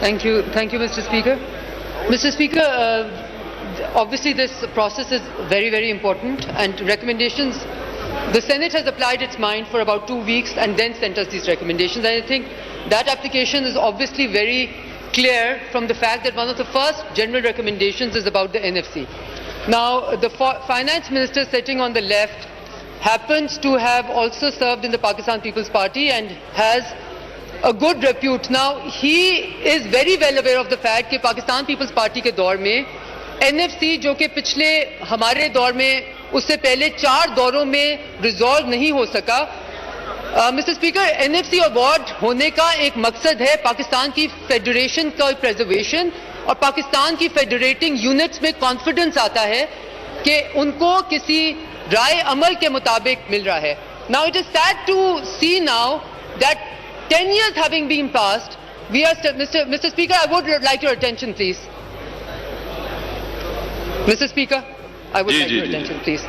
Thank you, Mr. Speaker. Mr. Speaker, obviously this process is very, very important, and recommendations. The Senate has applied its mind for about 2 weeks and then sent us these recommendations. And I think that application is obviously very clear from the fact that one of the first general recommendations is about the NFC. Now, the finance minister sitting on the left happens to have also served in the Pakistan People's Party and has a good repute. Now, he is very well aware of the fact that Pakistan People's Party के दौर में NFC जो कि पिछले हमारे दौर में उससे पहले 4 दौरों में रिजॉल्व नहीं हो सका. मिस्टर स्पीकर, NFC अवार्ड होने का एक मकसद है पाकिस्तान की फेडरेशन का प्रिजर्वेशन और पाकिस्तान की फेडरेटिंग यूनिट्स में कॉन्फिडेंस आता है कि उनको किसी राय अमल के मुताबिक मिल रहा है. Now it is sad to see now that 10 years having been passed, we are still, Mr. Speaker, I would like your attention, please. Mr. Speaker, I would like your attention, please.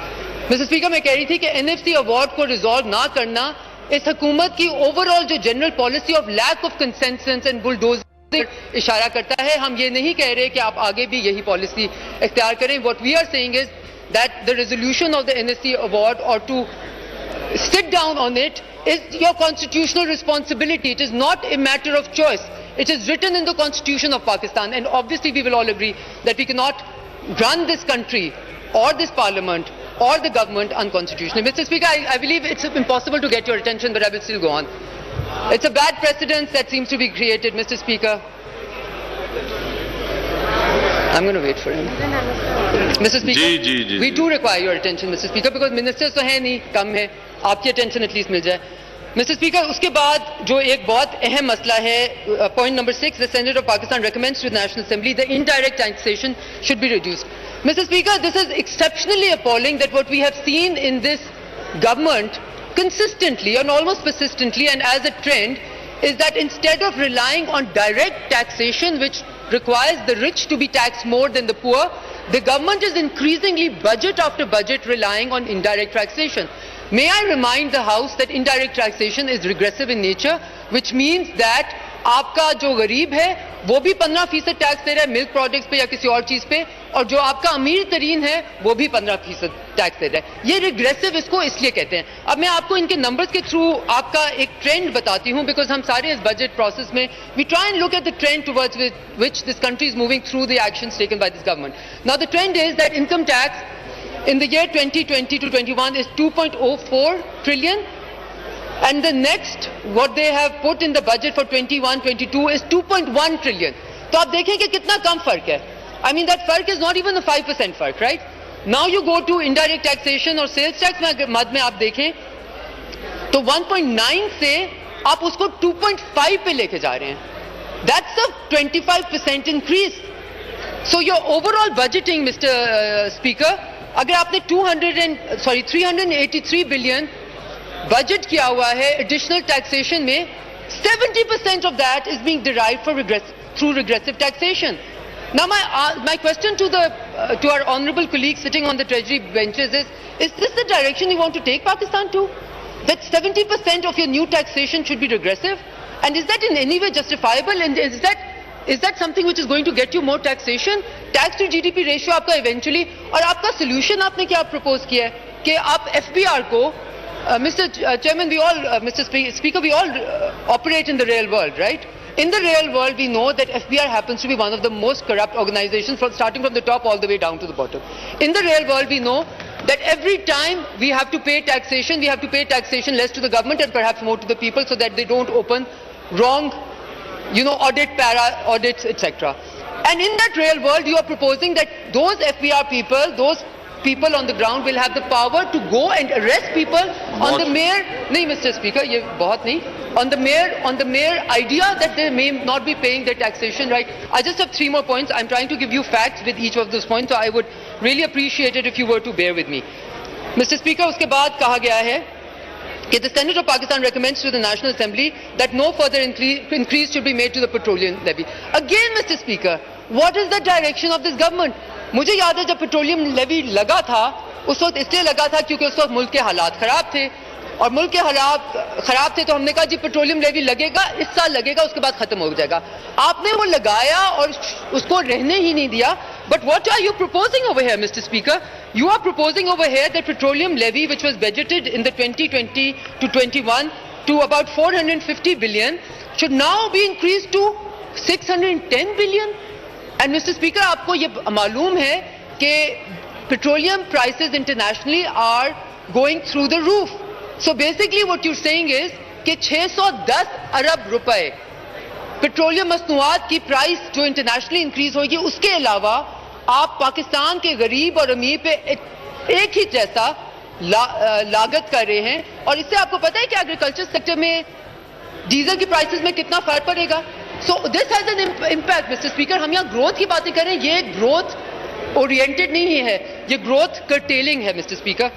Mr. Speaker, मैं कह रही थी कि NFC award को resolve ना करना इस हुकूमत की ओवरऑल जो general policy of lack of consensus and bulldozing इशारा करता है. हम ये नहीं कह रहे कि आप आगे भी यही पॉलिसी इख्तियार करें. What we are saying is that the resolution of the NFC award or to sit down on it is your constitutional responsibility. It is not a matter of choice. It is written in the Constitution of Pakistan, and obviously we will all agree that we cannot run this country or this parliament or the government unconstitutionally. Mr. Speaker, I believe it's impossible to get your attention, but I will still go on. It's a bad precedent that seems to be created, Mr. Speaker. I'm going to wait for him. Mr. Speaker, we do require your attention, Mr. Speaker, because ministers तो हैं नहीं, कम है. आपकी attention at least मिल जाए. Mr. Speaker, उसके बाद जो एक बहुत अहम मसला है, point number 6, the Senate of Pakistan recommends to the National Assembly the indirect taxation should be reduced. Mr. Speaker, this is exceptionally appalling that what we have seen in this government consistently and almost persistently and as a trend is that instead of relying on direct taxation, which requires the rich to be taxed more than the poor, the government is increasingly budget after budget relying on indirect taxation. May I remind the House that indirect taxation is regressive in nature, which means that आपका जो गरीब है वो भी 15% tax दे रहा है milk products पे या किसी और चीज पे, और जो आपका अमीर तरीन है वो भी 15% टैक्स दे रहा है. ये रिग्रेसिव इसको इसलिए कहते हैं. अब मैं आपको इनके नंबर्स के थ्रू आपका एक ट्रेंड बताती हूँ, बिकॉज हम सारे इस बजट प्रोसेस में we try and look at the trend towards which this country is moving through the actions taken by this government. Now the trend is that income tax in the year 2020 to 21 is 2.04 trillion, and the next what they have put in the budget for 21-22 is 2.1 trillion. तो आप देखें कि कितना कम फर्क है. I mean that फर्क is not even a 5% फर्क, right? Now you go to indirect taxation और sales tax मद में आप देखें तो 1.9 से आप उसको 2.5 पे लेके जा रहे हैं. That's a 25% increase. So your overall budgeting, Mr. Speaker, अगर आपने 383 बिलियन बजट किया हुआ है एडिशनल टैक्सेशन में, 70% of that is being derived through regressive taxation. Now my question to our honorable colleagues sitting on the treasury benches is this the direction you want to take Pakistan to? That 70% of your new taxation should be regressive? And is that in any way justifiable? And is that something which is going to get you more taxation? Tax to GDP ratio आपका eventually, और आपका solution आपने क्या propose किया है कि आप FBR को, Mr. Chairman, we all, Mr. Speaker, we all operate in the real world, right? In the real world, we know that FBR happens to be one of the most corrupt organizations, starting from the top all the way down to the bottom. In the real world, we know that every time we have to pay taxation, we have to pay taxation less to the government and perhaps more to the people so that they don't open wrong audits, etc. And in that real world, you are proposing that those FBR people, those people on the ground will have the power to go and arrest people on the mere, nahi Mr. Speaker, ye bahut nahi, on the mere idea that they may not be paying their taxation, right? I just have 3 more points. I'm trying to give you facts with each of those points, so I would really appreciate it if you were to bear with me. Mr. Speaker, uske baad kaha gaya hai that the Senate of Pakistan recommends to the National Assembly that no further increase should be made to the petroleum levy. Again, Mr. Speaker, what is the direction of this government? मुझे याद है जब petroleum levy लगा था उस वक्त इसलिए लगा था क्योंकि उस वक्त मुल्क के हालात खराब थे. اور ملک کے حالات خراب تھے تو ہم نے کہا جی پیٹرولیم لیوی لگے گا, اس سال لگے گا, اس کے بعد ختم ہو جائے گا. آپ نے وہ لگایا اور اس کو رہنے ہی نہیں دیا. But what are you proposing over here, Mr. Speaker? You are proposing over here that petroleum levy, which was budgeted in the 2020 to 21 to about 450 billion, should now be increased to 610 billion. And Mr. Speaker, آپ کو یہ معلوم ہے کہ petroleum prices internationally are going through the roof. So basically what you're saying is کہ 610 ارب روپے petroleum مصنوعات کی پرائس جو انٹرنیشنلی انکریز ہوگی, اس کے علاوہ آپ پاکستان کے غریب اور امیر پہ ایک ہی جیسا لاگت کر رہے ہیں. اور اس سے آپ کو پتہ ہے کہ ایگریکلچر سیکٹر میں ڈیزل کی پرائسز میں کتنا فرق پڑے گا. So this has an impact Mr speaker. ہم یہاں گروتھ کی باتیں کر رہے ہیں, یہ گروتھ اورینٹڈ نہیں ہے, یہ گروتھ کرٹیلنگ ہے مسٹر اسپیکر.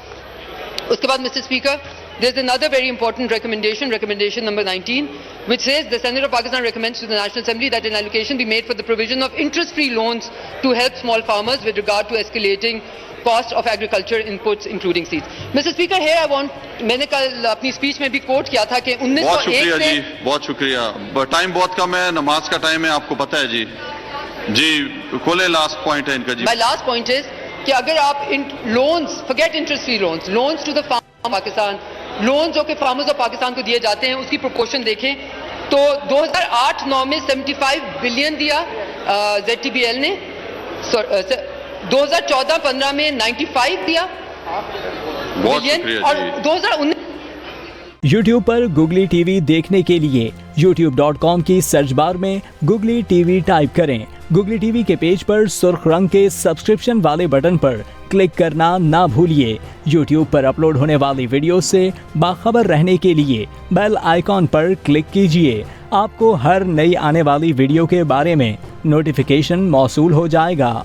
اس کے بعد mister speaker there is another very important recommendation number 19, which says the Senate of Pakistan recommends to the National Assembly that an allocation be made for the provision of interest-free loans to help small farmers with regard to escalating cost of agriculture inputs including seeds. Mr. Speaker, here I want, میں نے کل اپنی speech میں بھی کوٹ کیا تھا کہ 1901 سے بہت شکریہ. ٹائم بہت کم ہے, نماز کا ٹائم ہے, آپ کو پتہ ہے جی. جی کھولے, لاسٹ پوائنٹ ہے ان کا جی. My last point is کہ اگر آپ loans, forget interest-free loans to the farm Pakistan, loan جو کہ فارمرز آف پاکستان کو دیے جاتے ہیں, اس کی پروپورشن دیکھیں تو 2008-9 میں 75 بلین دیا زیڈ ٹی بی ایل نے, 2014-15 میں 95 دیا بلین, اور 2019 یوٹیوب پر گوگلی ٹی وی دیکھنے کے لیے youtube.com کی سرچ بار میں گوگلی ٹی وی ٹائپ کریں. گوگلی ٹی وی کے پیج پر سرخ رنگ کے سبسکرپشن والے بٹن پر کلک کرنا نہ بھولیے. یوٹیوب پر اپلوڈ ہونے والی ویڈیو سے باخبر رہنے کے لیے بیل آئیکن پر کلک کیجیے. آپ کو ہر نئی آنے والی ویڈیو کے بارے میں نوٹیفیکیشن موصول ہو جائے گا.